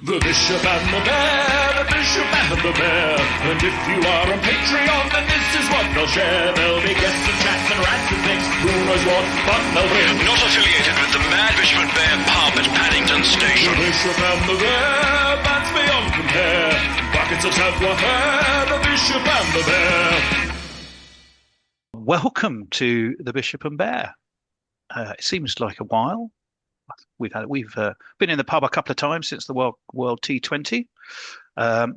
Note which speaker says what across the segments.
Speaker 1: The Bishop and the Bear, the Bishop and the Bear. And if you are on Patreon, then this is what they'll share. There'll be guests and chats and rants and things. Who knows what fun they'll bring.
Speaker 2: Not affiliated with the Mad Bishop and Bear pub at Paddington Station.
Speaker 1: The Bishop and the Bear, bands beyond compare. Buckets of savoir-faire, the Bishop and the Bear.
Speaker 3: Welcome to the Bishop and Bear. It seems like a while. We've been in the pub a couple of times since the World T20, but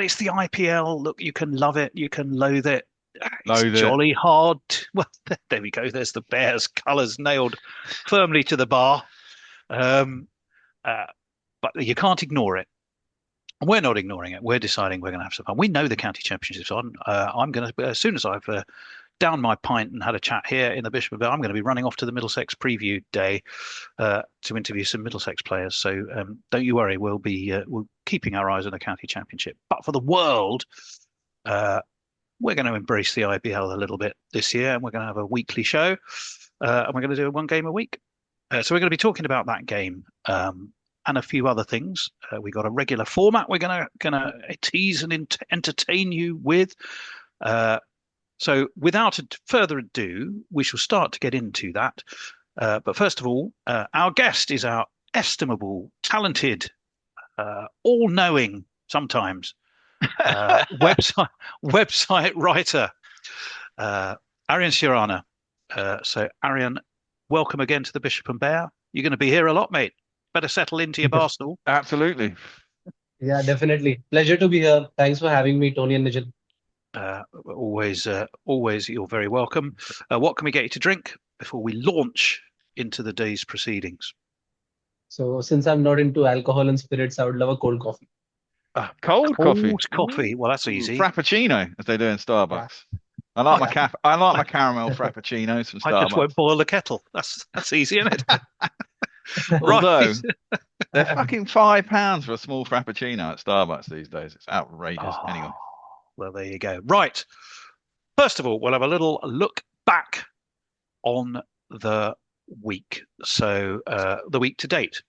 Speaker 3: it's the IPL. Look, you can love it, you can loathe it. It's jolly hard. Well, there we go. There's the Bears' colours nailed firmly to the bar, but you can't ignore it. We're not ignoring it. We're deciding we're going to have some fun. We know the county championships on. I'm going to, as soon as I've down my pint and had a chat here in the Bishop and Bear, I'm going to be running off to the Middlesex Preview Day to interview some Middlesex players. So don't you worry, we'll keeping our eyes on the county championship. But for the world, we're going to embrace the IPL a little bit this year, and we're going to have a weekly show, and we're going to do one game a week. So we're going to be talking about that game and a few other things. We got a regular format we're going to tease and entertain you with. So without further ado, we shall start to get into that. But first of all, our guest is our estimable, talented, all-knowing, sometimes, website writer, Aryan Shirana. So Aryan, welcome again to the Bishop and Bear. You're going to be here a lot, mate. Better settle into your bar stool.
Speaker 4: Absolutely.
Speaker 5: Yeah, definitely. Pleasure to be here. Thanks for having me, Tony and Nigel.
Speaker 3: Always, you're very welcome. What can we get you to drink before we launch into the day's proceedings?
Speaker 5: So, since I'm not into alcohol and spirits, I would love a cold coffee.
Speaker 4: Cold coffee.
Speaker 3: Coffee. Well, that's easy.
Speaker 4: Frappuccino, as they do in Starbucks. I like my caramel frappuccinos from Starbucks.
Speaker 3: I just won't boil the kettle. That's easy, isn't it?
Speaker 4: Although they're fucking £5 for a small frappuccino at Starbucks these days. It's outrageous. Anyway.
Speaker 3: Well, there you go. Right. First of all, we'll have a little look back on the week. So the week to date.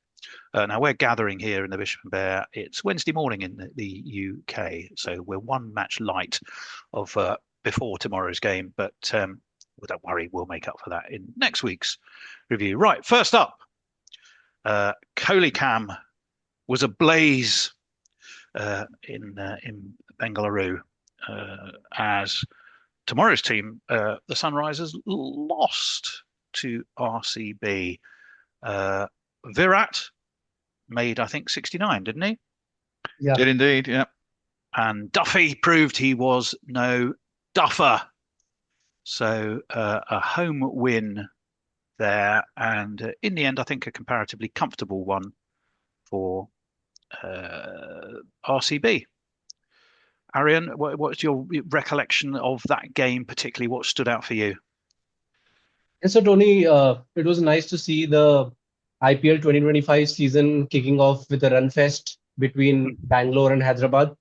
Speaker 3: Now, we're gathering here in the Bishop and Bear. It's Wednesday morning in the UK. So we're one match light of before tomorrow's game. But don't worry, we'll make up for that in next week's review. Right. First up, Kohli Cam was ablaze in Bengaluru. As tomorrow's team, the Sunrisers, lost to RCB. Virat made, I think, 69, didn't he?
Speaker 5: Yeah.
Speaker 4: Did indeed, yeah.
Speaker 3: And Duffy proved he was no duffer. So a home win there. And in the end, I think a comparatively comfortable one for RCB. Aryan, what's your recollection of that game, particularly what stood out for you?
Speaker 5: And so, Tony, it was nice to see the IPL 2025 season kicking off with a run fest between Bangalore and Hyderabad.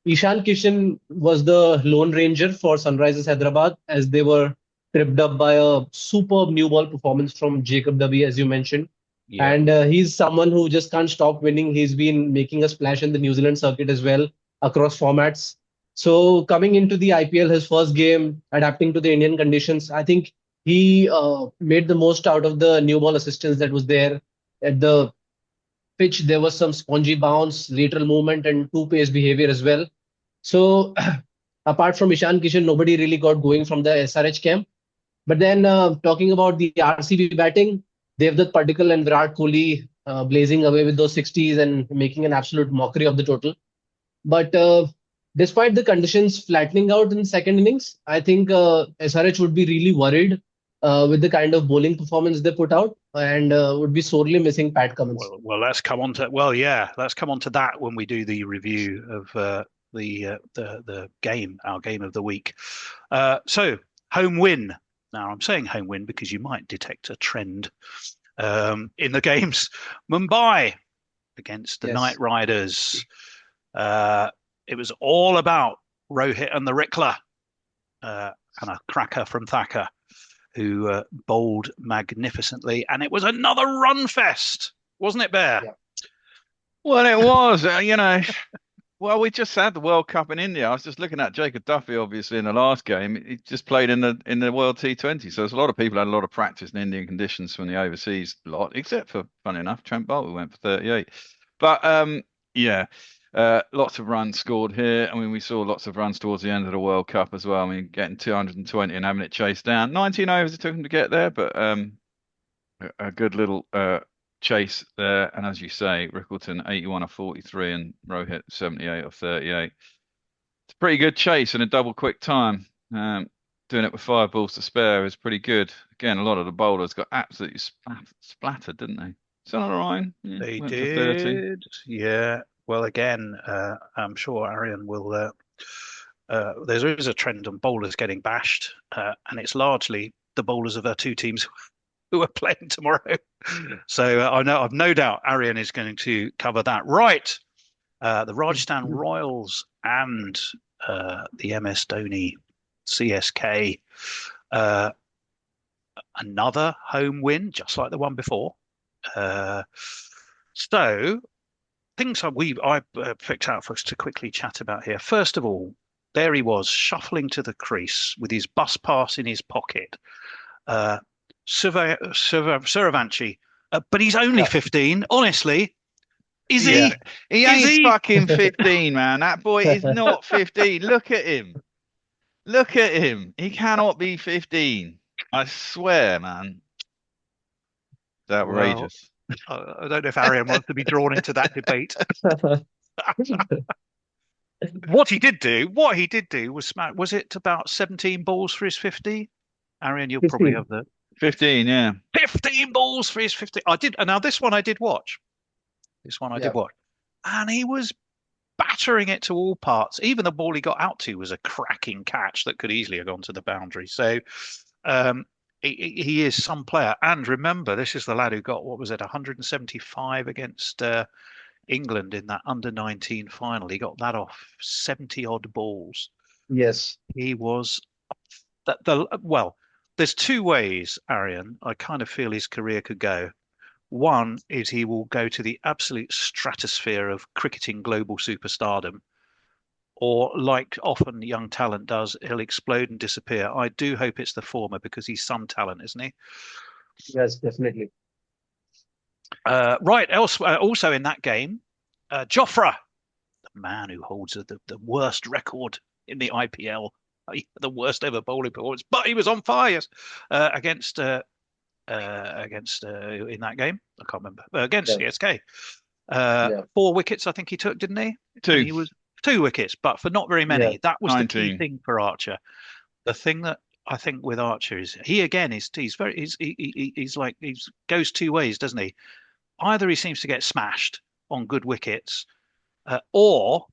Speaker 5: Ishan Kishan was the lone ranger for Sunrisers Hyderabad as they were tripped up by a superb new ball performance from Jacob Duffy, as you mentioned. Yeah. And he's someone who just can't stop winning. He's been making a splash in the New Zealand circuit as well, across formats. So coming into the IPL, his first game, adapting to the Indian conditions, I think he made the most out of the new ball assistance that was there. At the pitch, there was some spongy bounce, lateral movement, and two-pace behavior as well. So apart from Ishan Kishan, nobody really got going from the SRH camp. But then talking about the RCB batting, Devdutt Padikkal and Virat Kohli blazing away with those 60s and making an absolute mockery of the total. But despite the conditions flattening out in second innings, I think SRH would be really worried with the kind of bowling performance they put out and would be sorely missing Pat Cummins.
Speaker 3: Well, let's come on to that when we do the review of the game, our game of the week. So home win. Now I'm saying home win because you might detect a trend in the games. Mumbai against the Knight Riders. It was all about Rohit and The Ricker, and a cracker from Thakur, who bowled magnificently. And it was another run fest, wasn't it, Bear?
Speaker 4: Well, it was, well, we just had the World Cup in India. I was just looking at Jacob Duffy, obviously, in the last game. He just played in the World T20. So there's a lot of people had a lot of practice in Indian conditions from the overseas lot, except for, funny enough, Trent Bolt, who went for 38. But yeah, lots of runs scored here. I mean, we saw lots of runs towards the end of the World Cup as well. I mean, getting 220 and having it chased down. 19 overs it took him to get there, but a good little chase there. And as you say, Rickleton 81 of 43 and Rohit 78 of 38. It's a pretty good chase in a double quick time. Doing it with 5 balls to spare is pretty good. Again, a lot of the bowlers got absolutely splattered, didn't they? Son Ryan,
Speaker 3: They
Speaker 4: went for 30.
Speaker 3: did. Yeah. Well, again, I'm sure Aryan will. There is a trend on bowlers getting bashed, and it's largely the bowlers of our two teams who are playing tomorrow. So I've no doubt Aryan is going to cover that. Right. The Rajasthan Royals and the MS Dhoni CSK. Another home win, just like the one before. So things I picked out for us to quickly chat about here. First of all, there he was shuffling to the crease with his bus pass in his pocket. Sooryavanshi, but he's only 15. Honestly, is he?
Speaker 4: He ain't fucking 15, man. That boy is not 15. Look at him. Look at him. He cannot be 15. I swear, man. It's outrageous.
Speaker 3: Well, I don't know if Aryan wants to be drawn into that debate. What he did do was it about 17 balls for his 50? Aryan, you'll probably have the
Speaker 4: 15, yeah.
Speaker 3: 15 balls for his 50. I did, and now this one I did watch. And he was battering it to all parts. Even the ball he got out to was a cracking catch that could easily have gone to the boundary. So he is some player. And remember, this is the lad who got, 175 against England in that under-19 final. He got that off 70-odd balls.
Speaker 5: Yes.
Speaker 3: He was well, there's two ways, Aryan, I kind of feel his career could go. One is he will go to the absolute stratosphere of cricketing global superstardom, or like often young talent does, he'll explode and disappear. I do hope it's the former because he's some talent, isn't he?
Speaker 5: Yes, definitely.
Speaker 3: Right. Also in that game, Jofra, the man who holds the worst record in the IPL, the worst ever bowling performance, but he was on fire against in that game. I can't remember. Against CSK. 4 wickets, I think he took, didn't he?
Speaker 4: 2.
Speaker 3: And he was 2 wickets, but for not very many.
Speaker 5: Yeah.
Speaker 3: That was
Speaker 4: 19.
Speaker 3: the key thing for Archer. The thing that I think with Archer is he goes two ways, doesn't he? Either he seems to get smashed on good wickets, or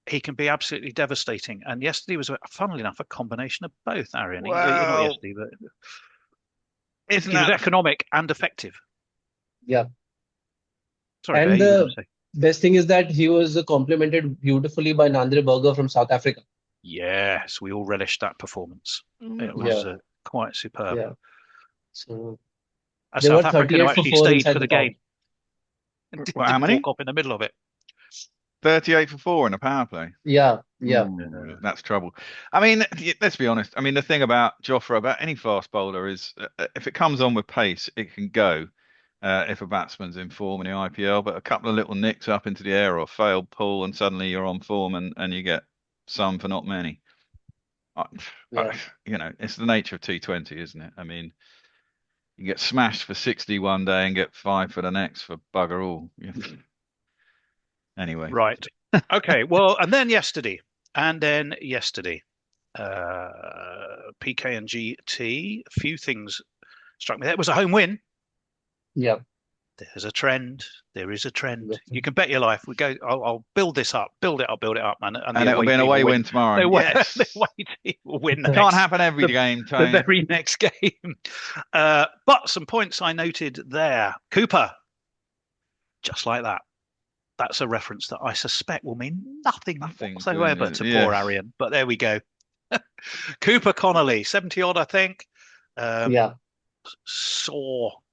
Speaker 3: he can be absolutely devastating. And yesterday was, funnily enough, a combination of both, Aryan. Not yesterday, but he was economic and effective.
Speaker 5: Yeah.
Speaker 3: Sorry,
Speaker 5: and the best thing is that he was complimented beautifully by Nandre Berger from South Africa.
Speaker 3: Yes, we all relished that performance. It was quite superb.
Speaker 5: Yeah. So
Speaker 3: South Africa actually stayed for the game.
Speaker 4: How many?
Speaker 3: Walk up in the middle of it.
Speaker 4: 38 for 4 in a power play.
Speaker 5: Yeah.
Speaker 4: That's trouble. I mean, let's be honest. I mean, the thing about Jofra, about any fast bowler is if it comes on with pace, it can go if a batsman's in form in the IPL. But a couple of little nicks up into the air or failed pull, and suddenly you're on form and you get some for not many. It's the nature of T20, isn't it? I mean, you get smashed for 60 one day and get 5 for the next for bugger all. Anyway.
Speaker 3: Right. Okay. Well, and then yesterday, PK and GT, a few things struck me. That was a home win.
Speaker 5: Yeah.
Speaker 3: There's a trend. There is a trend. You can bet your life. We go. I'll build this up. Build it up, man.
Speaker 4: And it'll be an away win tomorrow.
Speaker 3: The away team will win.
Speaker 4: It can't happen every game, Tony.
Speaker 3: The very next game. But some points I noted there. Cooper, just like that. That's a reference that I suspect will mean nothing whatsoever to poor Aryan. But there we go. Cooper Connolly, 70 odd, I think. Saw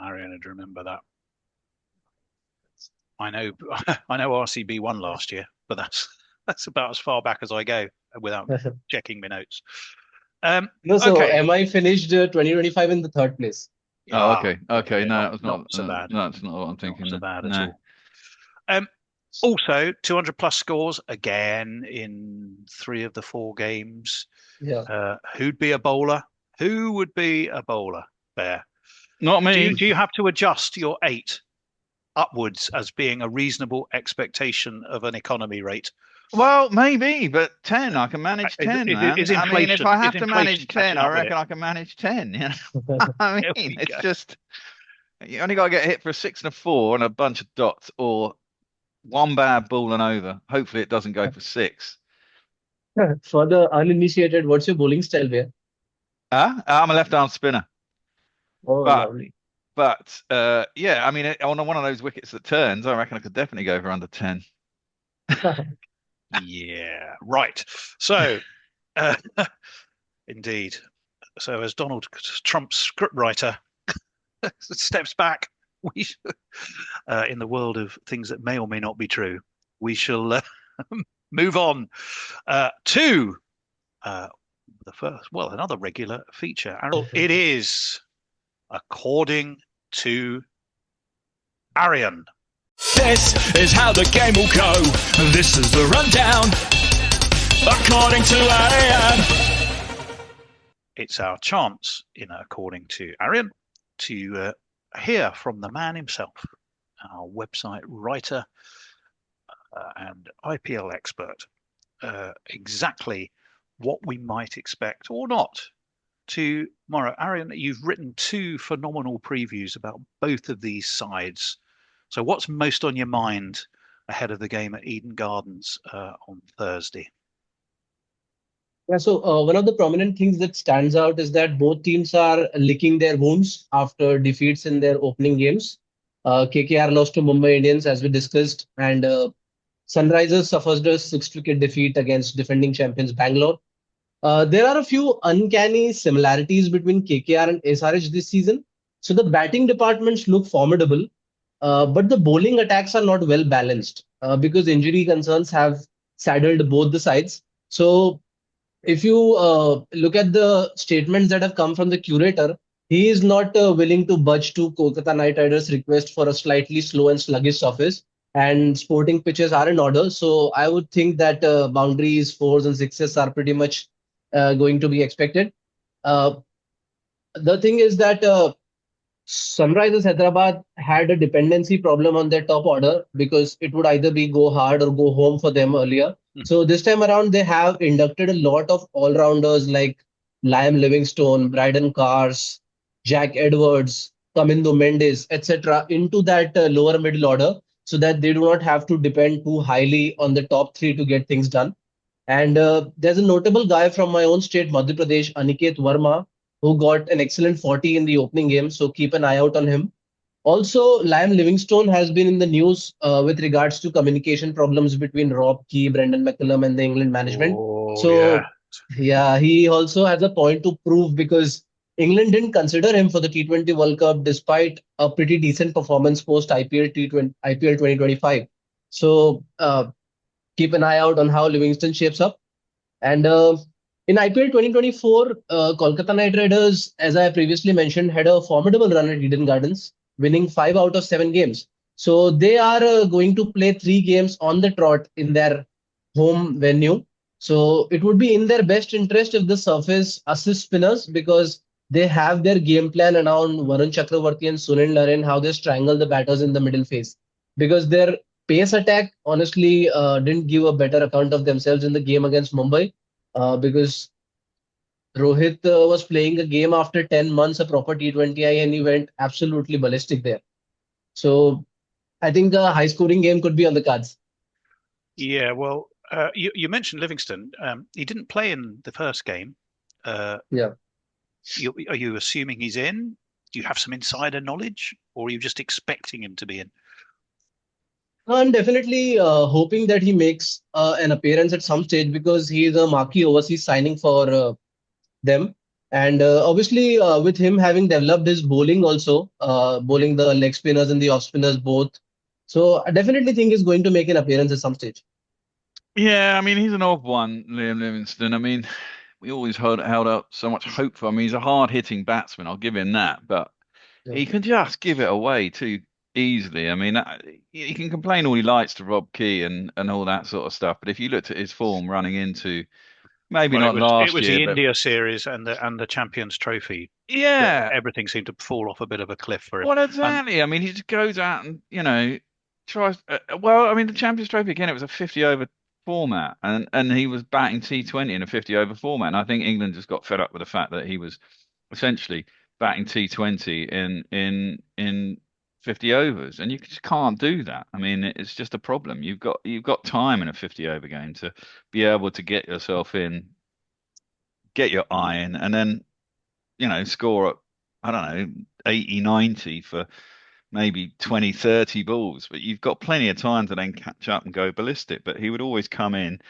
Speaker 3: Aryan would remember that. I know RCB won last year, but that's about as far back as I go without checking my notes.
Speaker 5: No, so
Speaker 3: Okay.
Speaker 5: MI finished 2025 in the third place.
Speaker 4: Oh,
Speaker 3: Ah,
Speaker 4: okay.
Speaker 3: okay,
Speaker 4: No, that was
Speaker 3: not so bad.
Speaker 4: That's not what I'm thinking.
Speaker 3: Not so
Speaker 4: then.
Speaker 3: bad
Speaker 4: No.
Speaker 3: at all. Also, 200 plus scores again in 3 of the 4 games.
Speaker 5: Yeah.
Speaker 3: Who'd be a bowler? Who would be a bowler, Bear?
Speaker 4: Not me.
Speaker 3: Do you have to adjust your 8 upwards as being a reasonable expectation of an economy rate?
Speaker 4: Well, maybe, but 10, I can manage 10, man.
Speaker 3: Is
Speaker 4: I mean, if I have to
Speaker 3: inflation
Speaker 4: manage 10,
Speaker 3: catching
Speaker 4: I
Speaker 3: up with
Speaker 4: reckon
Speaker 3: it?
Speaker 4: I can manage 10. You know? I
Speaker 3: There
Speaker 4: mean,
Speaker 3: we
Speaker 4: it's
Speaker 3: go.
Speaker 4: just, you only got to get hit for a 6 and a 4 and a bunch of dots, or one bad ball and over. Hopefully it doesn't go for 6.
Speaker 5: For the uninitiated, what's your bowling style, Bear?
Speaker 4: I'm a left-arm spinner.
Speaker 5: Oh,
Speaker 4: But
Speaker 5: lovely.
Speaker 4: yeah, I mean, on one of those wickets that turns, I reckon I could definitely go for under 10.
Speaker 3: Yeah, right. So, indeed. So, as Donald Trump's scriptwriter steps back, we in the world of things that may or may not be true, we shall move on to the first, another regular feature. It is according to Aryan.
Speaker 1: This is how the game will go. This is the rundown, according to Aryan.
Speaker 3: It's our chance, according to Aryan, to hear from the man himself, our website writer and IPL expert, exactly what we might expect or not tomorrow. Aryan, you've written 2 phenomenal previews about both of these sides. So what's most on your mind ahead of the game at Eden Gardens on Thursday?
Speaker 5: Yeah, so one of the prominent things that stands out is that both teams are licking their wounds after defeats in their opening games. KKR lost to Mumbai Indians, as we discussed, and Sunrisers suffers a 6-wicket defeat against defending champions Bangalore. There are a few uncanny similarities between KKR and SRH this season. So the batting departments look formidable, but the bowling attacks are not well balanced because injury concerns have saddled both the sides. So if you look at the statements that have come from the curator, he is not willing to budge to Kolkata Knight Riders' request for a slightly slow and sluggish surface, and sporting pitches are in order. So I would think that boundaries, 4s and 6s are pretty much going to be expected. The thing is that Sunrisers Hyderabad had a dependency problem on their top order because it would either be go hard or go home for them earlier. So this time around, they have inducted a lot of all-rounders like Liam Livingstone, Bryden Cars, Jack Edwards, Kamindo Mendes, etc. into that lower middle order so that they do not have to depend too highly on the top 3 to get things done. And there's a notable guy from my own state, Madhya Pradesh, Aniket Verma, who got an excellent 40 in the opening game. So keep an eye out on him. Also, Liam Livingstone has been in the news with regards to communication problems between Rob Key, Brendan McCullum, and the England management. Yeah, he also has a point to prove because England didn't consider him for the T20 World Cup despite a pretty decent performance post IPL 2025. So keep an eye out on how Livingston shapes up. And in IPL 2024, Kolkata Knight Riders, as I previously mentioned, had a formidable run at Eden Gardens, winning 5 out of 7 games. So they are going to play 3 games on the trot in their home venue. So it would be in their best interest if the surface assists spinners because they have their game plan around Varun Chakravarti and Sunil Narine, how they strangle the batters in the middle phase. Because their pace attack honestly didn't give a better account of themselves in the game against Mumbai because Rohit was playing a game after 10 months, a proper T20I, and he went absolutely ballistic there. So I think a high scoring game could be on the cards.
Speaker 3: Yeah, well, you mentioned Livingston. He didn't play in the first game.
Speaker 5: Yeah.
Speaker 3: Are you assuming he's in? Do you have some insider knowledge, or are you just expecting him to be in?
Speaker 5: I'm definitely hoping that he makes an appearance at some stage because he is a marquee overseas signing for them. And obviously, with him having developed his bowling also, bowling the leg spinners and the off spinners both. So I definitely think he's going to make an appearance at some stage.
Speaker 4: Yeah, I mean, he's an odd one, Liam Livingston. I mean, we always held out so much hope for him. He's a hard-hitting batsman, I'll give him that, but
Speaker 5: Yeah.
Speaker 4: he can just give it away too easily. I mean, he can complain all he likes to Rob Key and all that sort of stuff, but if you looked at his form running into maybe
Speaker 3: Well,
Speaker 4: not
Speaker 3: it
Speaker 4: last
Speaker 3: was
Speaker 4: year,
Speaker 3: the
Speaker 4: but
Speaker 3: India series and the Champions Trophy that
Speaker 4: yeah,
Speaker 3: everything seemed to fall off a bit of a cliff for him.
Speaker 4: well,
Speaker 3: And
Speaker 4: exactly. I mean, he just goes out and tries. Well, I mean, the Champions Trophy again, it was a 50 over format, and he was batting T20 in a 50 over format. And I think England just got fed up with the fact that he was essentially batting T20 in 50 overs, and you just can't do that. I mean, it's just a problem. You've got time in a 50 over game to be able to get yourself in, get your eye in, and then score at, I don't know, 80, 90 for maybe 20, 30 balls, but you've got plenty of time to then catch up and go ballistic. But he would always come in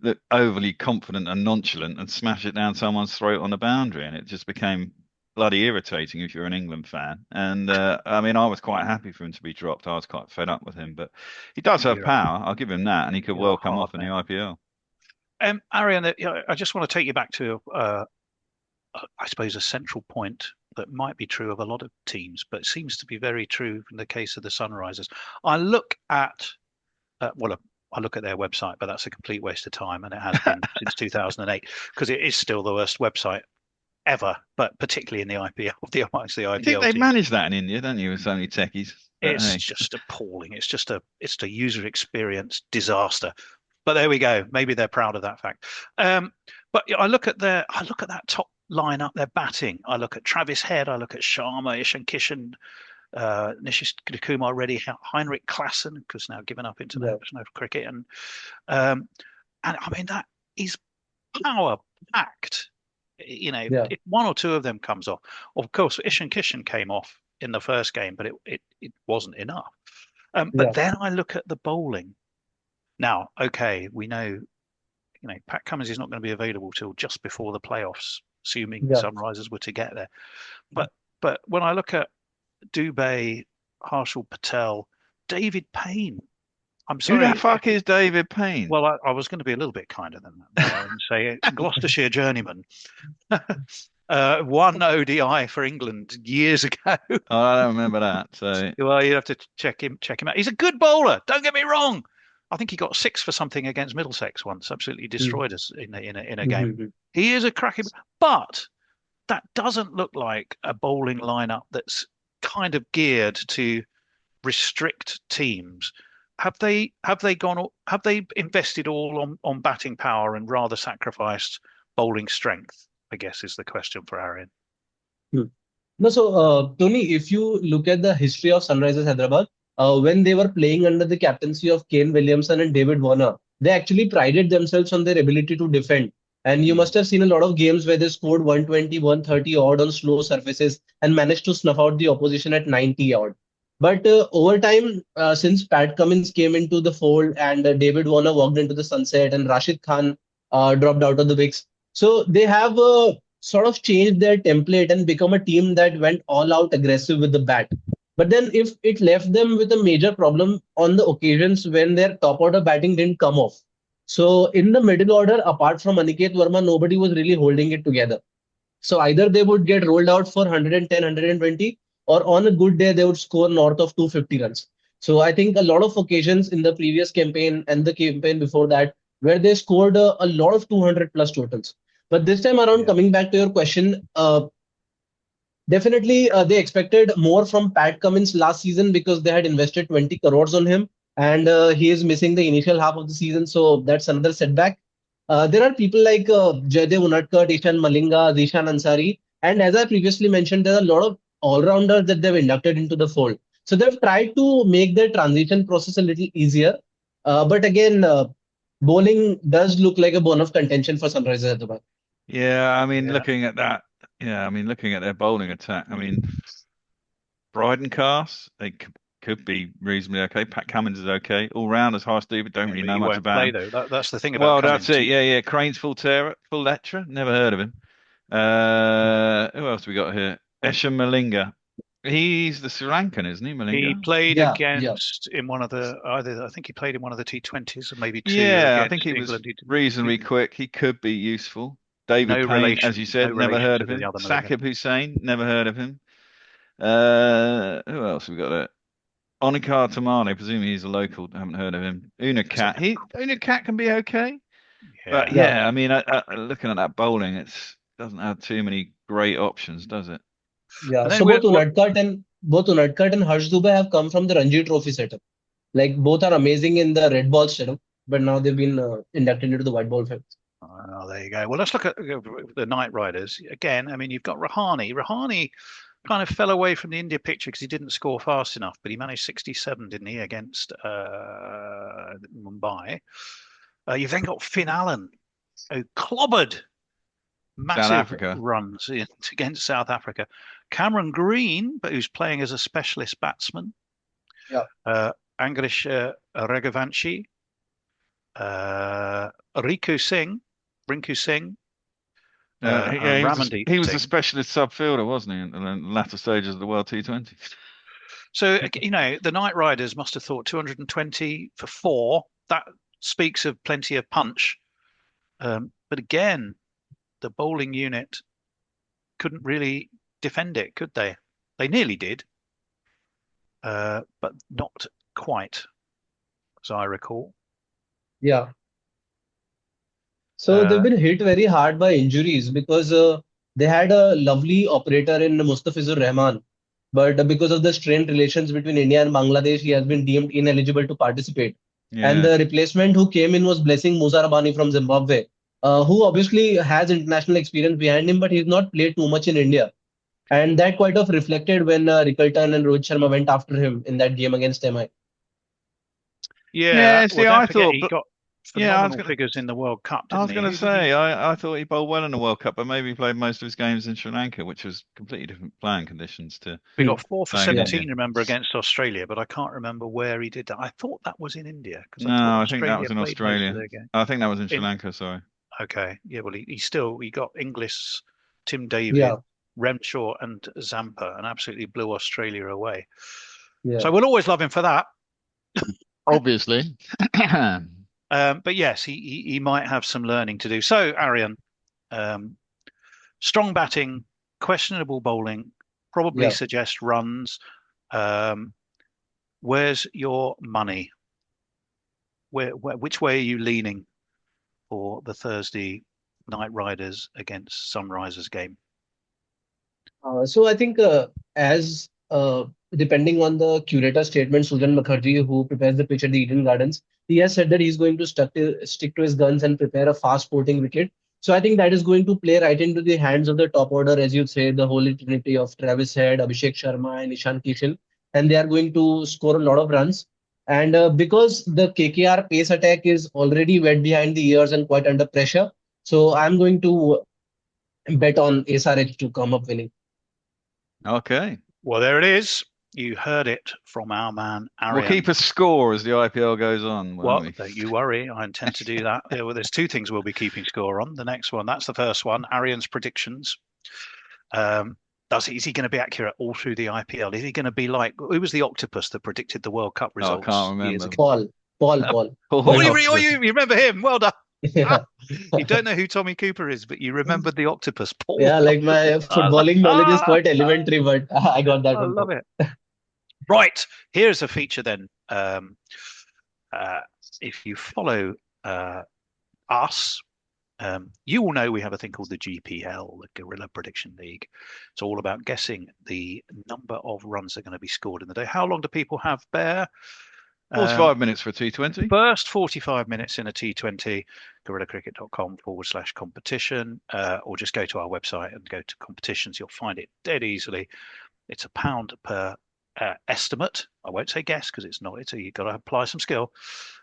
Speaker 4: look overly confident and nonchalant and smash it down someone's throat on the boundary, and it just became bloody irritating if you're an England fan. And I mean, I was quite happy for him to be dropped. I was quite fed up with him, but he does have
Speaker 3: you're
Speaker 4: power. I'll give him that, and he could
Speaker 3: you're a
Speaker 4: well come
Speaker 3: hard
Speaker 4: off in the
Speaker 3: man.
Speaker 4: IPL.
Speaker 3: Aryan, I just want to take you back to, I suppose, a central point that might be true of a lot of teams, but seems to be very true in the case of the Sunrisers. I look at, well, I look at their website, but that's a complete waste of time, and it has been since 2008 because it is still the worst website ever, but particularly in the IPL, amongst the
Speaker 4: You think
Speaker 3: IPL
Speaker 4: they
Speaker 3: teams.
Speaker 4: manage that in India, don't you, with so many techies? But
Speaker 3: It's
Speaker 4: hey.
Speaker 3: just appalling. It's a user experience disaster. But there we go. Maybe they're proud of that fact. But I look at that top lineup, their batting. I look at Travis Head. I look at Sharma, Ishan Kishan, Nishish Kumar Reddy, Heinrich Klassen, because now given up international cricket, and I mean that is power packed.
Speaker 5: Yeah.
Speaker 3: If one or two of them comes off, of course, Ishan Kishan came off in the first game, but it wasn't enough. But then I look at the bowling. Now, okay, we know, Pat Cummins is not going to be available till just before the playoffs, assuming
Speaker 5: Yeah.
Speaker 3: Sunrisers were to get there. But when I look at Dubé, Harshal Patel, David Payne, I'm
Speaker 4: Who
Speaker 3: sorry.
Speaker 4: the fuck is David Payne?
Speaker 3: Well, I was going to be a little bit kinder than that and say Gloucestershire journeyman. One ODI for England years ago.
Speaker 4: Oh, I don't remember that. So
Speaker 3: Well, you have to check him out. He's a good bowler. Don't get me wrong. I think he got 6 for something against Middlesex once. Absolutely destroyed us in a game. He is a cracking, but that doesn't look like a bowling lineup that's kind of geared to restrict teams. Have they invested all on batting power and rather sacrificed bowling strength? I guess is the question for Aryan.
Speaker 5: No, so Tony, if you look at the history of Sunrisers Hyderabad, when they were playing under the captaincy of Kane Williamson and David Warner, they actually prided themselves on their ability to defend. And you must have seen a lot of games where they scored 120, 130 odd on slow surfaces and managed to snuff out the opposition at 90 odd. But over time, since Pat Cummins came into the fold and David Warner walked into the sunset and Rashid Khan dropped out of the Wicks, so they have sort of changed their template and become a team that went all out aggressive with the bat. But then if it left them with a major problem on the occasions when their top order batting didn't come off. So in the middle order, apart from Aniket Verma, nobody was really holding it together. So either they would get rolled out for 110, 120, or on a good day, they would score north of 250 runs. So I think a lot of occasions in the previous campaign and the campaign before that, where they scored a lot of 200 plus totals. But this time around, coming back to your question, definitely they expected more from Pat Cummins last season because they had invested 20 crores on him and he is missing the initial half of the season. So that's another setback. There are people like Jaydev Unadkat, Ishan Malinga, Zishan Ansari. And as I previously mentioned, there are a lot of all-rounders that they've inducted into the fold. So they've tried to make their transition process a little easier. But again, bowling does look like a bone of contention for Sunrisers Hyderabad.
Speaker 4: yeah, I mean, looking at that, looking at their bowling attack, I mean, Bryden Cast, they could be reasonably okay. Pat Cummins is okay. All rounders, Harsh Dubé, don't really know much about him.
Speaker 3: Though. That's the thing about
Speaker 4: Well,
Speaker 3: Cummins.
Speaker 4: that's it. Yeah. Crane's full lecturer. Never heard of him. Who else we got here? Esha Malinga. He's the Sri Lankan, isn't he,
Speaker 3: He
Speaker 4: Malinga?
Speaker 3: played
Speaker 5: Yeah,
Speaker 3: against in one of the either I think he played in one of the T20s or maybe two
Speaker 4: Yeah, I think
Speaker 3: against
Speaker 4: he was
Speaker 3: England. He didn't,
Speaker 4: reasonably quick. He could be useful. David
Speaker 3: no
Speaker 4: Payne, as
Speaker 3: relation,
Speaker 4: you
Speaker 3: no
Speaker 4: said, never
Speaker 3: relation
Speaker 4: heard
Speaker 3: to
Speaker 4: of
Speaker 3: the
Speaker 4: him.
Speaker 3: other Mulligan.
Speaker 4: Saqib Hussain, never heard of him. Who else we got there? Onikar Tamale, presumably he's a local. Haven't heard of him. Una
Speaker 3: There's a
Speaker 4: Cat. Una Cat can be okay, but
Speaker 3: yeah.
Speaker 5: yeah,
Speaker 4: yeah, I mean, looking at that bowling, it's doesn't have too many great options, does it?
Speaker 5: yeah.
Speaker 3: And
Speaker 5: So
Speaker 3: then
Speaker 5: both Unadkat and Harsh Dubey have come from the Ranji Trophy setup. Like both are amazing in the red ball setup, but now they've been inducted into the white ball family.
Speaker 3: oh, there you go. Well, let's look at the Knight Riders again. I mean, you've got Rahane. Rahane kind of fell away from the India picture because he didn't score fast enough, but he managed 67, didn't he, against Mumbai. You've then got Finn Allen, who clobbered
Speaker 4: South
Speaker 3: massive
Speaker 4: Africa.
Speaker 3: runs against South Africa. Cameron Green, but who's playing as a specialist batsman.
Speaker 5: Yeah.
Speaker 3: Angarish Raghavanshi, Rinku Singh, Ramandeep
Speaker 4: He was a
Speaker 3: Singh.
Speaker 4: specialist subfielder, wasn't he, in the latter stages of the World T20?
Speaker 3: So, the Knight Riders must have thought 220 for 4. That speaks of plenty of punch. But again, the bowling unit couldn't really defend it, could they? They nearly did, but not quite, as I recall.
Speaker 5: Yeah. So they've been hit very hard by injuries because they had a lovely operator in Mustafizur Rahman, but because of the strained relations between India and Bangladesh, he has been deemed ineligible to participate. And
Speaker 4: Yeah.
Speaker 5: the replacement who came in was Blessing Muzarabani from Zimbabwe, who obviously has international experience behind him, but he's not played too much in India. And that quite of reflected when Rickelton and Rohit Sharma went after him in that game against MI.
Speaker 3: Yeah,
Speaker 4: see,
Speaker 3: well, don't
Speaker 4: I
Speaker 3: forget
Speaker 4: thought,
Speaker 3: he
Speaker 4: but
Speaker 3: got
Speaker 4: yeah,
Speaker 3: phenomenal figures in the World Cup,
Speaker 4: I
Speaker 3: didn't
Speaker 4: was
Speaker 3: he?
Speaker 4: going to
Speaker 3: Who did he?
Speaker 4: say, I thought he bowled well in the World Cup, but maybe he played most of his games in Sri Lanka, which was completely different playing conditions to
Speaker 3: We got 4 for
Speaker 4: playing in
Speaker 3: 17,
Speaker 4: India.
Speaker 3: remember, against Australia, but I can't remember where he did that. I thought that was in India because I
Speaker 4: No,
Speaker 3: thought
Speaker 4: I think that
Speaker 3: Australia
Speaker 4: was in
Speaker 3: played most
Speaker 4: Australia.
Speaker 3: of their game.
Speaker 4: I think that was in Sri
Speaker 3: In
Speaker 4: Lanka, sorry.
Speaker 3: Okay, yeah, well, he got Inglis, Tim David,
Speaker 5: Yeah,
Speaker 3: Remshaw, and Zampa, and absolutely blew Australia away.
Speaker 5: yeah.
Speaker 3: So we'll always love him for that.
Speaker 4: Obviously.
Speaker 3: But yes, he might have some learning to do. So, Aryan, strong batting, questionable bowling, probably
Speaker 5: Yeah.
Speaker 3: suggest runs. Where's your money? Which way are you leaning for the Thursday Knight Riders against Sunrisers game?
Speaker 5: So I think as depending on the curator statement, Sujan Mukherjee, who prepares the pitch at the Eden Gardens, he has said that he's going to stick to his guns and prepare a fast sporting wicket. So I think that is going to play right into the hands of the top order, as you say, the holy trinity of Travis Head, Abhishek Sharma, and Ishan Kishan, and they are going to score a lot of runs. And because the KKR pace attack is already wet behind the ears and quite under pressure, so I'm going to bet on SRH to come up winning.
Speaker 4: Okay.
Speaker 3: Well, there it is. You heard it from our man, Aryan.
Speaker 4: We'll keep a score as the IPL goes on,
Speaker 3: Well,
Speaker 4: won't we?
Speaker 3: don't you worry. I intend to do that. Well, there's 2 things we'll be keeping score on. The next one, that's the first one, Aryan's predictions. Is he going to be accurate all through the IPL? Is he going to be like, who was the octopus that predicted the World Cup results?
Speaker 4: I can't
Speaker 3: years
Speaker 4: remember.
Speaker 3: ago?
Speaker 5: Paul.
Speaker 3: Oh, you remember him? Well done.
Speaker 5: Yeah.
Speaker 3: You don't know who Tommy Cooper is, but you remembered the octopus, Paul.
Speaker 5: Yeah, like my footballing knowledge is quite elementary, but I got that
Speaker 3: I
Speaker 5: one.
Speaker 3: love it. Right, here's a feature then. If you follow us, you will know we have a thing called the GPL, the Guerilla Prediction League. It's all about guessing the number of runs that are going to be scored in the day. How long do people have, Bear?
Speaker 4: 45 minutes for a T20.
Speaker 3: First 45 minutes in a T20, guerillacricket.com/competition, or just go to our website and go to competitions. You'll find it dead easily. It's £1 per estimate. I won't say guess because it's not. You've got to apply some skill.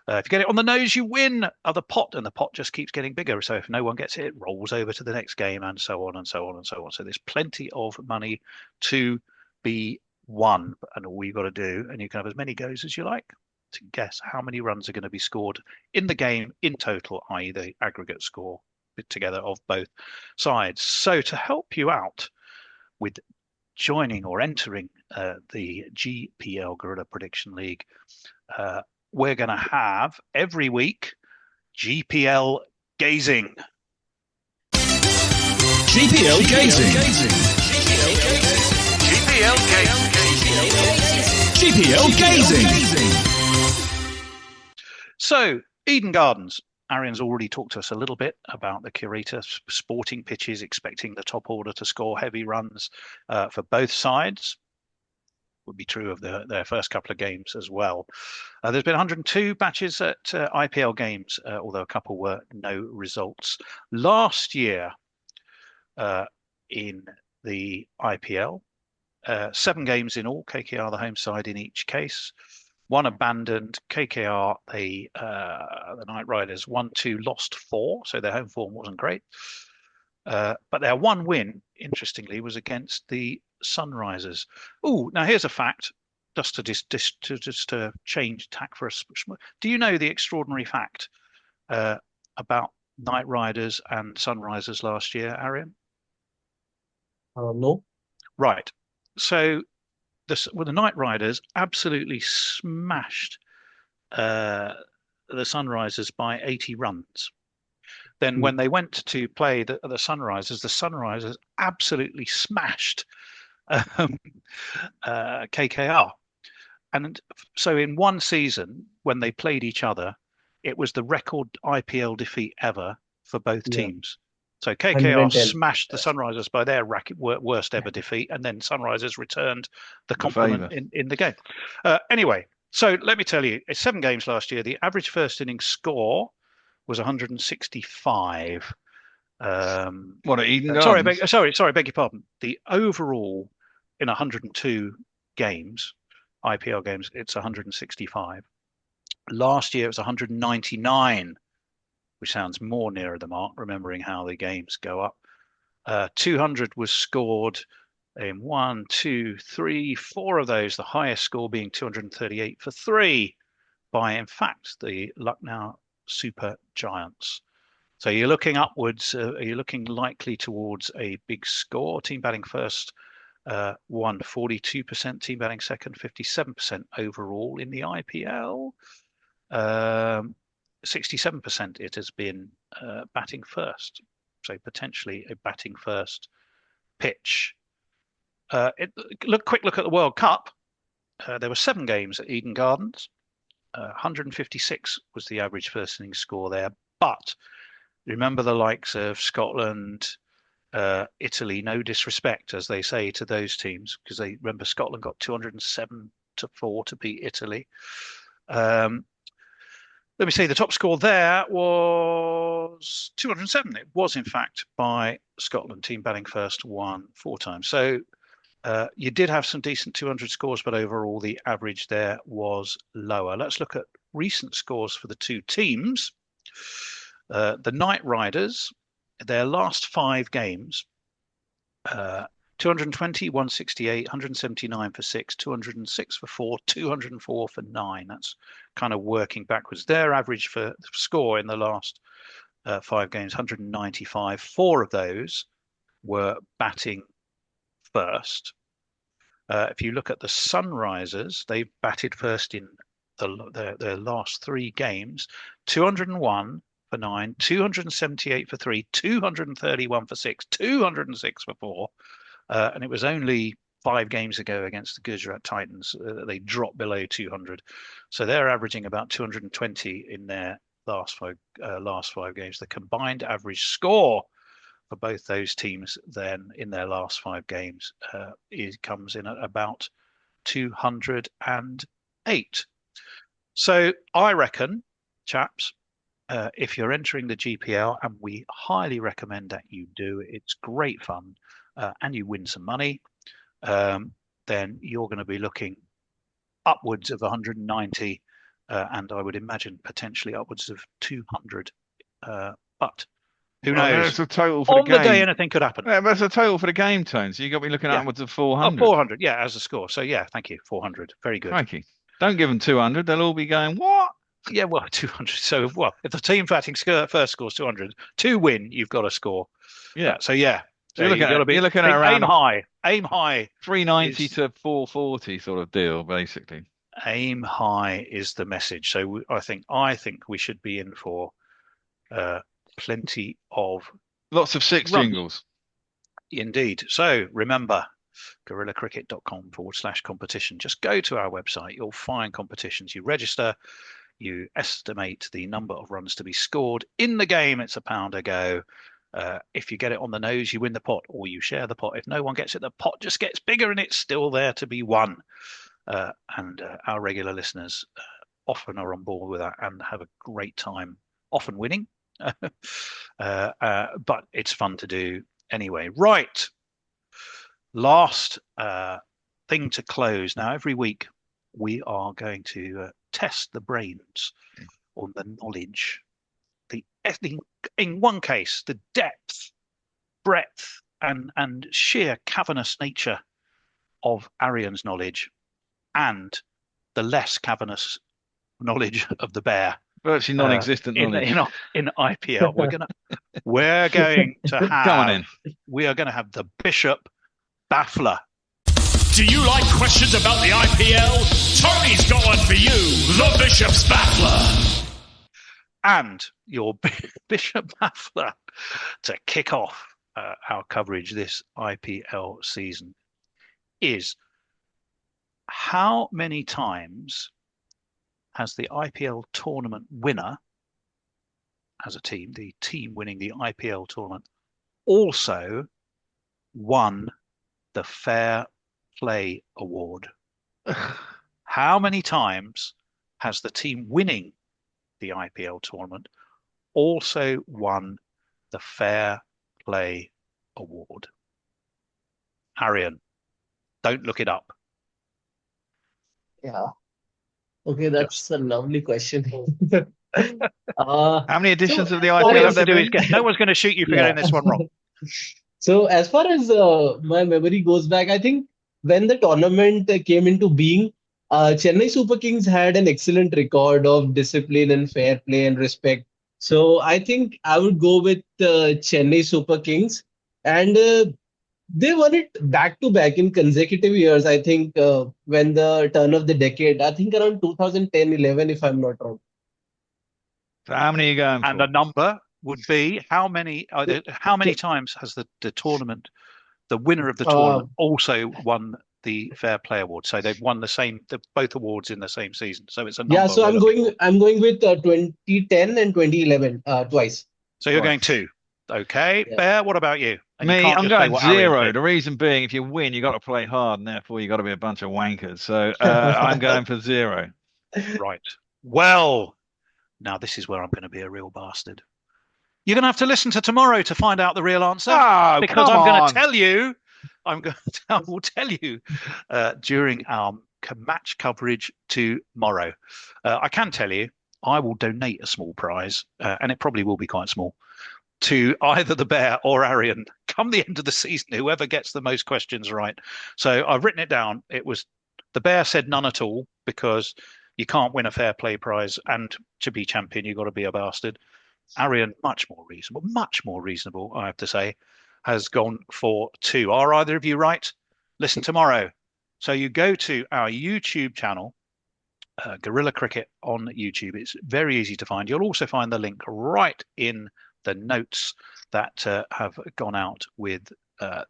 Speaker 3: If you get it on the nose, you win the pot, and the pot just keeps getting bigger. So if no one gets it, it rolls over to the next game, and so on and so on and so on. So there's plenty of money to be won, and all you've got to do, and you can have as many goes as you like to guess how many runs are going to be scored in the game in total, i.e. the aggregate score together of both sides. So to help you out with joining or entering the GPL Guerilla Prediction League, we're going to have every week GPL Gazing.
Speaker 1: GPL Gazing.
Speaker 2: GPL Gazing.
Speaker 1: GPL Gazing.
Speaker 3: So, Eden Gardens. Aryan's already talked to us a little bit about the curator sporting pitches, expecting the top order to score heavy runs for both sides. Would be true of their first couple of games as well. There's been 102 matches at IPL games, although a couple were no results. Last year in the IPL, 7 games in all, KKR the home side in each case. 1 abandoned, KKR, the Knight Riders, 1-2, lost 4, so their home form wasn't great. But their 1 win, interestingly, was against the Sunrisers. Oh, now here's a fact, just to change tack for us. Do you know the extraordinary fact about Knight Riders and Sunrisers last year, Aryan?
Speaker 5: No.
Speaker 3: Right. So the Knight Riders absolutely smashed the Sunrisers by 80 runs. Then when they went to play the Sunrisers absolutely smashed KKR. And so in one season, when they played each other, it was the record IPL defeat ever for both teams. So KKR
Speaker 5: 110.
Speaker 3: smashed the Sunrisers by their worst ever defeat, and then Sunrisers returned the compliment in the game. Anyway, so let me tell you, it's 7 games last year. The average first innings score was 165.
Speaker 4: What at Eden Gardens?
Speaker 3: Sorry, beg your pardon. The overall in 102 games, IPL games, it's 165. Last year it was 199, which sounds more nearer the mark, remembering how the games go up. 200 was scored in 1, 2, 3, 4 of those, the highest score being 238 for 3 by, in fact, the Lucknow Super Giants. So you're looking upwards, you're looking likely towards a big score. Team batting first won 42%, team batting second 57% overall in the IPL. 67% it has been batting first, so potentially a batting first pitch. Quick look at the World Cup. There were 7 games at Eden Gardens. 156 was the average first innings score there, but remember the likes of Scotland, Italy, no disrespect, as they say to those teams, because they remember Scotland got 207-4 to beat Italy. Let me see, the top score there was 207. It was, in fact, by Scotland. Team batting first won 4 times. So you did have some decent 200 scores, but overall the average there was lower. Let's look at recent scores for the 2 teams. The Knight Riders, their last 5 games, 220, 168, 179 for 6, 206 for 4, 204 for 9. That's kind of working backwards. Their average for score in the last 5 games, 195. 4 of those were batting first. If you look at the Sunrisers, they've batted first in their last 3 games, 201 for 9, 278 for 3, 231 for 6, 206 for 4. And it was only 5 games ago against the Gujarat Titans they dropped below 200. So they're averaging about 220 in their last five games. The combined average score for both those teams then in their last 5 games comes in at about 208. So I reckon, chaps, if you're entering the GPL, and we highly recommend that you do, it's great fun, and you win some money, then you're going to be looking upwards of 190, and I would imagine potentially upwards of 200. But who knows?
Speaker 4: That's a total for
Speaker 3: On the day, anything could happen.
Speaker 4: Yeah, that's a total for the game, Tone. So you got to be looking upwards of 400.
Speaker 3: Oh, 400, yeah, as a score. So yeah, thank you, 400. Very good.
Speaker 4: Crikey. Don't give them 200. They'll all be going, what?
Speaker 3: Yeah, well, 200. So, well, if the team batting first scores 200, to win, you've got to score.
Speaker 4: Yeah.
Speaker 3: So, yeah.
Speaker 4: So you're looking at, around
Speaker 3: aim high. Aim high.
Speaker 4: 390 to 440 sort of deal, basically.
Speaker 3: Aim high is the message. So I think we should be in for plenty of
Speaker 4: lots of six jingles.
Speaker 3: Indeed. So remember, guerillacricket.com/competition. Just go to our website. You'll find competitions. You register. You estimate the number of runs to be scored in the game. It's £1 a go. If you get it on the nose, you win the pot, or you share the pot. If no one gets it, the pot just gets bigger and it's still there to be won. And our regular listeners often are on board with that and have a great time, often winning. But it's fun to do anyway. Right. Last thing to close. Now, every week we are going to test the brains on the knowledge, in one case, the depth, breadth, and sheer cavernous nature of Aryan's knowledge, and the less cavernous knowledge of the bear.
Speaker 4: Virtually non-existent knowledge
Speaker 3: in IPL. We're going to have.
Speaker 4: Come on in.
Speaker 3: We are going to have the Bishop Baffler.
Speaker 1: Do you like questions about the IPL? Tony's got one for you, the Bishop's Baffler.
Speaker 3: And your Bishop Baffler to kick off our coverage this IPL season is: how many times has the IPL tournament winner, as a team, the team winning the IPL tournament, also won the Fair Play Award? How many times has the team winning the IPL tournament also won the Fair Play Award? Aryan, don't look it up.
Speaker 5: Yeah. Okay, that's a lovely question.
Speaker 4: How many editions of the IPL have there been?
Speaker 3: No one's going to shoot you for getting this one wrong.
Speaker 5: So as far as my memory goes back, I think when the tournament came into being, Chennai Super Kings had an excellent record of discipline and fair play and respect. So I think I would go with Chennai Super Kings, and they won it back to back in consecutive years. I think when the turn of the decade, I think around 2010-11, if I'm not wrong.
Speaker 4: So how many are you going for?
Speaker 3: And the number would be how many times has the tournament, the winner of the tournament, also won the Fair Play Award? So they've won both awards in the same season. So it's a number.
Speaker 5: Yeah, so I'm going with 2010 and 2011 twice.
Speaker 3: So you're going 2. Okay, yeah. Bear, what about you? And
Speaker 4: Me, I'm going 0. The
Speaker 3: Aryan
Speaker 4: reason being, if you win, you got to play hard, and therefore you got to be a bunch of wankers. So I'm going for 0.
Speaker 3: Right. Well, now this is where I'm going to be a real bastard. You're going to have to listen to tomorrow to find out the real answer.
Speaker 4: Oh,
Speaker 3: because I'm going to tell you. I will tell you during our match coverage tomorrow. I can tell you, I will donate a small prize, and it probably will be quite small, to either the Bear or Aryan come the end of the season, whoever gets the most questions right. So I've written it down. It was the Bear said none at all, because you can't win a fair play prize, and to be champion, you've got to be a bastard. Aryan, much more reasonable, I have to say, has gone for 2. Are either of you right? Listen tomorrow. So you go to our YouTube channel, Guerilla Cricket on YouTube. It's very easy to find. You'll also find the link right in the notes that have gone out with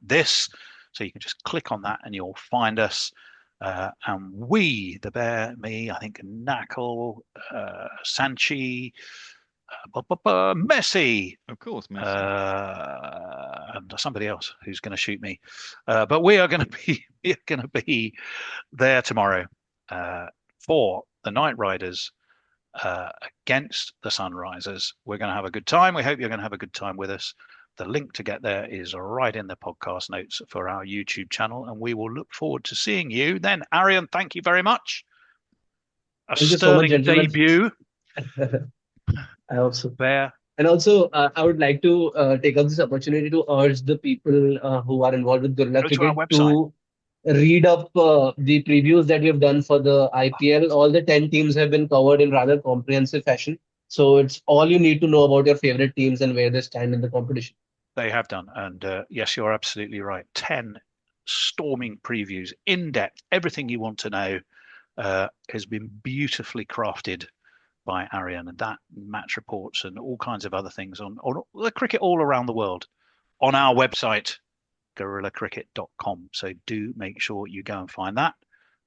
Speaker 3: this. So you can just click on that and you'll find us. And we, the Bear, me, I think Knackle, Sanchi, Messi,
Speaker 4: of course,
Speaker 3: Messi, and somebody else who's going to shoot me. But we are going to be there tomorrow for the Night Riders against the Sunrisers. We're going to have a good time. We hope you're going to have a good time with us. The link to get there is right in the podcast notes for our YouTube channel, and we will look forward to seeing you then. Aryan, thank you very much. A sterling debut.
Speaker 5: I also
Speaker 3: Bear.
Speaker 5: And also, I would like to take up this opportunity to urge the people who are involved with Guerilla Cricket read up the previews that we have done for the IPL. All the 10 teams have been covered in rather comprehensive fashion. So it's all you need to know about your favorite teams and where they stand in the competition.
Speaker 3: They have done. And yes, you're absolutely right. 10 storming previews, in depth, everything you want to know has been beautifully crafted by Aryan, and that match reports and all kinds of other things on the cricket all around the world on our website, GorillaCricket.com. So do make sure you go and find that.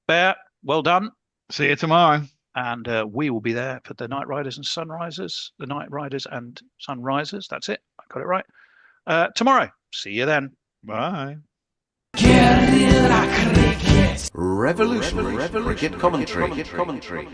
Speaker 3: Bear, well done.
Speaker 4: See you tomorrow.
Speaker 3: And we will be there for the Night Riders and Sunrisers, the Night Riders and Sunrisers. That's it. I got it right. Tomorrow. See you then.
Speaker 4: Bye.
Speaker 6: Revolutionary cricket commentary.